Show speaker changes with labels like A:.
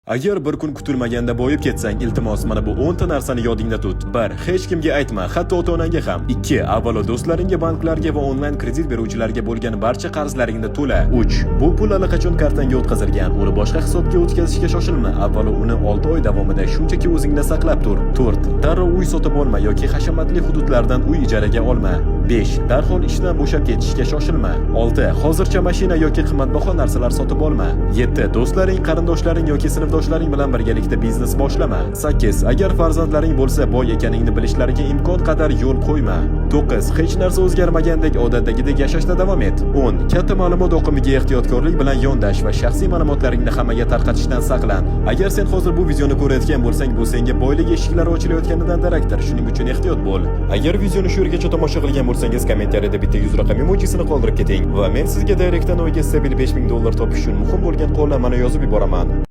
A: Agar bir kun kutilmaganda boyib ketsang, iltimos mana bu 10 ta narsani yodingda tut. 1. Hech kimga aytma, hatto ota-onangga ham. 2. Avvalo do'stlaringga, banklarga va onlayn kredit beruvchilarga bo'lgan barcha qarzlaringni to'la. 3. Bu pul allaqachon kartangga o'tkazilgan, uni boshqa hisobga o'tkazishga shoshilma. Avvalo uni 6 oy davomida shunchaki o'zingda saqlab tur. 4. Darrov uy sotib olma yoki hashamatli hududlardan uy ijaraga olma. 5. Darhol ishdan bo'shab ketishga shoshilma. 6. Hozircha mashina yoki qimmatbaho narsalar sotib olma. 7. Do'stlaring, qarindoshlaring yoki sinfdoshlaring bilan birgalikda biznes boshlama. 8. Agar farzandlaring bo'lsa, boy ekaningni bilishlariga imkon qadar yo'l qo'yma. 9. Hech narsa o'zgarmagandek odatdagidek yashashda davom et. 10. Katta ma'lumot oqimiga ehtiyotkorlik bilan yondash va shaxsiy ma'lumotlaringni hammaga tarqatishdan saqlan. Agar sen hozir bu videoni ko'rayotgan bo'lsang, bu senga boylik eshiklari ochilayotganidan darakdir. Shuning uchun ehtiyot bo'l. Agar videoni shu yergacha tomosha qilgan bo'lsangiz, kommentariyada bitta 100 raqam emojisini qoldirib keting va men sizga direktdan oyga stabil $5000 topish uchun muhim bo'lgan qo'llanmani yozib yuboraman.